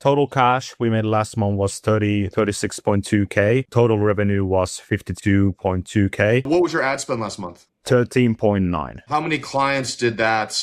Total cash we made last month was 36.2K. Total revenue was 52.2K. What was your ad spend last month? 13.9. How many clients did that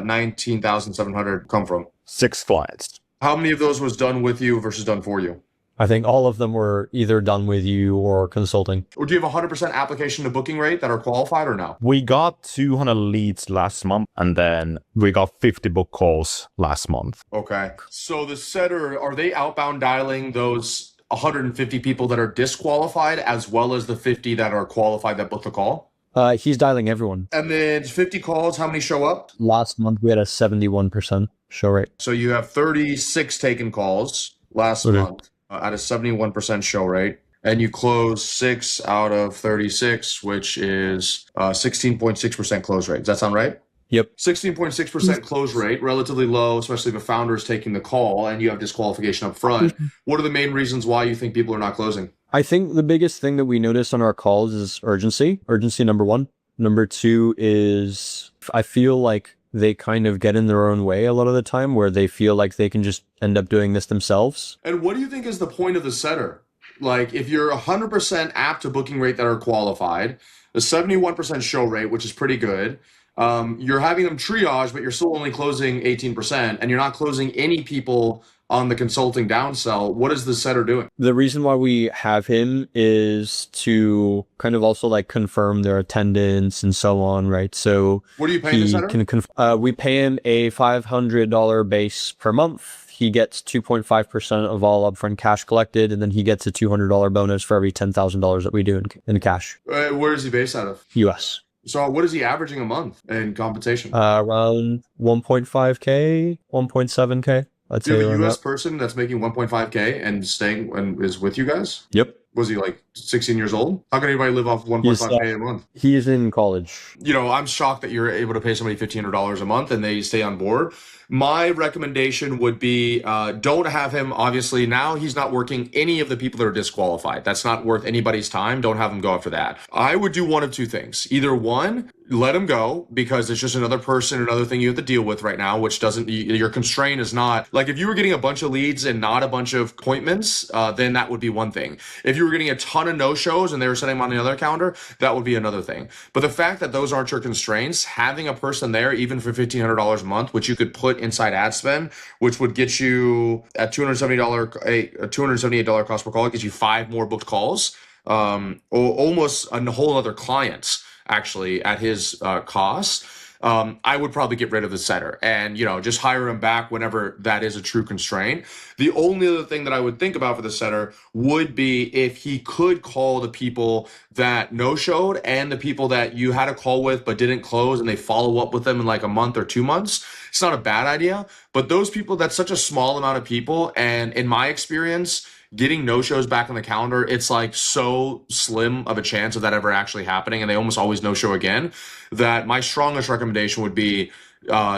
19,700 come from? 6 clients. How many of those was done with you versus done for you? I think all of them were either done with you or consulting. Or do you have 100% application to booking rate that are qualified or no? We got 200 leads last month, and then we got 50 book calls last month. Okay. So the setter, are they outbound dialing those 150 people that are disqualified as well as the 50 that are qualified that booked the call? He's dialing everyone. And then 50 calls, how many show up? Last month, we had a 71% show rate. So you have 36 taken calls last month at a 71% show rate. And you close 6 out of 36, which is 16.6% close rate. Does that sound right? Yep. 16.6% close rate, relatively low, especially if a founder is taking the call and you have disqualification up front. What are the main reasons why you think people are not closing? I think the biggest thing that we notice on our calls is urgency. Urgency, number one. Number two is I feel like they kind of get in their own way a lot of the time where they feel like they can just end up doing this themselves. And what do you think is the point of the setter? Like if you're 100% app to booking rate that are qualified, a 71% show rate, which is pretty good. You're having them triage, but you're still only closing 18% and you're not closing any people on the consulting downsell. What is the setter doing? The reason why we have him is to kind of also like confirm their attendance and so on, right? So what are you paying the setter? We pay him a $500 base per month. He gets 2.5% of all upfront cash collected, and then he gets a $200 bonus for every $10,000 that we do in cash. Where is he based out of? US. So what is he averaging a month in compensation? Around 1.5K, 1.7K. Do you have a US person that's making 1.5K and staying and is with you guys? Yep. Was he like 16 years old? How can anybody live off 1.5K a month? He is in college. You know, I'm shocked that you're able to pay somebody $1,500 a month and they stay on board. My recommendation would be don't have him. Obviously, now he's not working any of the people that are disqualified. That's not worth anybody's time. Don't have him go after that. I would do one of two things. Either one, let him go because it's just another person, another thing you have to deal with right now, which doesn't, your constraint is not, like if you were getting a bunch of leads and not a bunch of appointments, then that would be one thing. If you were getting a ton of no-shows and they were setting them on the other calendar, that would be another thing. But the fact that those aren't your constraints, having a person there, even for $1,500 a month, which you could put inside ad spend, which would get you at $278 cost per call, it gets you 5 more booked calls, almost a whole other clients actually at his cost. I would probably get rid of the setter and, you know, just hire him back whenever that is a true constraint. The only other thing that I would think about for the setter would be if he could call the people that no-showed and the people that you had a call with but didn't close and they follow up with them in like a month or 2 months. It's not a bad idea, but those people, that's such a small amount of people. And in my experience, getting no-shows back on the calendar, it's like so slim of a chance of that ever actually happening, and they almost always no-show again, that my strongest recommendation would be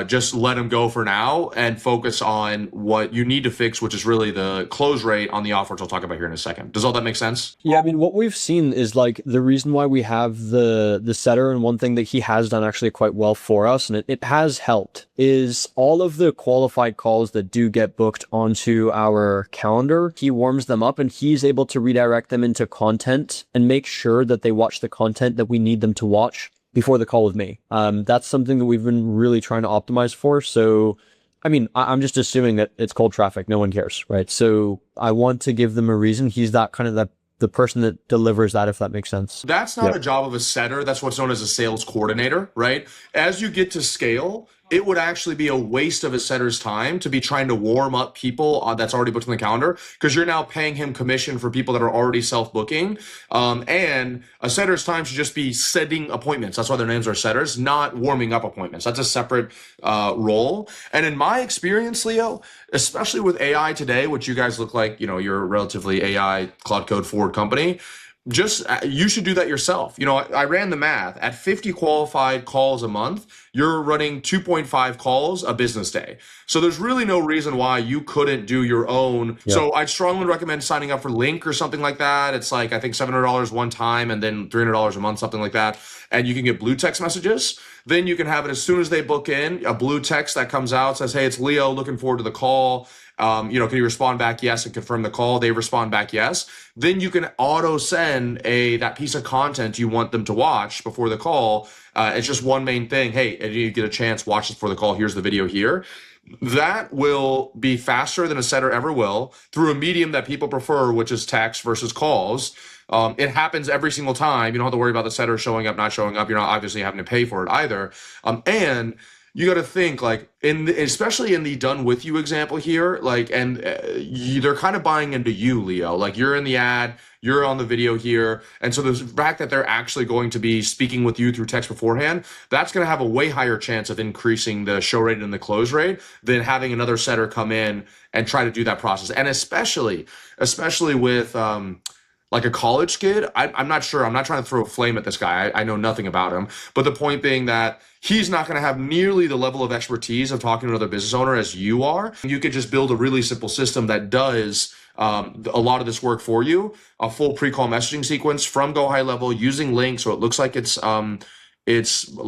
just let them go for now and focus on what you need to fix, which is really the close rate on the offer, which I'll talk about here in a second. Does all that make sense? Yeah, I mean, what we've seen is like the reason why we have the setter, and one thing that he has done actually quite well for us, and it has helped, is all of the qualified calls that do get booked onto our calendar, he warms them up and he's able to redirect them into content and make sure that they watch the content that we need them to watch before the call with me. That's something that we've been really trying to optimize for. So, I mean, I'm just assuming that it's cold traffic. No one cares, right? So I want to give them a reason. He's that kind of the person that delivers that, if that makes sense. That's not a job of a setter. That's what's known as a sales coordinator, right? As you get to scale, it would actually be a waste of a setter's time to be trying to warm up people that's already booked on the calendar, because you're now paying him commission for people that are already self-booking. And a setter's time should just be setting appointments. That's why their names are setters, not warming up appointments. That's a separate role. And in my experience, Leo, especially with AI today, which you guys look like, you know, you're a relatively AI Cloud Code forward company, just you should do that yourself. You know, I ran the math. At 50 qualified calls a month, you're running 2.5 calls a business day. So there's really no reason why you couldn't do your own. Yep. So I'd strongly recommend signing up for Link or something like that. It's like, I think $700 one time and then $300 a month, something like that. And you can get blue text messages. Then you can have it as soon as they book in, a blue text that comes out, says, hey, it's Leo, looking forward to the call. Can you respond back yes and confirm the call? They respond back yes. Then you can auto send that piece of content you want them to watch before the call. It's just one main thing. Hey, if you get a chance, watch this before the call. Here's the video here. That will be faster than a setter ever will through a medium that people prefer, which is text versus calls. It happens every single time. You don't have to worry about the setter showing up, not showing up. You're not obviously having to pay for it either. And you got to think like especially in the done with you example here, like, and they're kind of buying into you, Leo. Like you're in the ad, you're on the video here. And so the fact that they're actually going to be speaking with you through text beforehand, that's going to have a way higher chance of increasing the show rate and the close rate than having another setter come in and try to do that process. And especially with, like a college kid, I'm not sure. I'm not trying to throw a flame at this guy. I know nothing about him. But the point being that he's not going to have nearly the level of expertise of talking to another business owner as you are. You could just build a really simple system that does a lot of this work for you. A full pre-call messaging sequence from Go High Level using links, so it looks like it's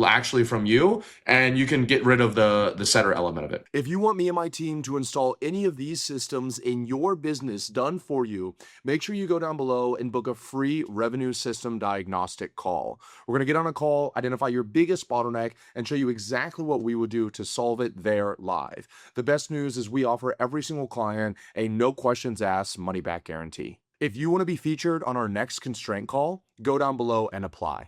actually from you, and you can get rid of the setter element of it. If you want me and my team to install any of these systems in your business done for you, make sure you go down below and book a free revenue system diagnostic call. We're going to get on a call, identify your biggest bottleneck, and show you exactly what we would do to solve it there live. The best news is we offer every single client a no questions asked money back guarantee. If you want to be featured on our next constraint call, go down below and apply.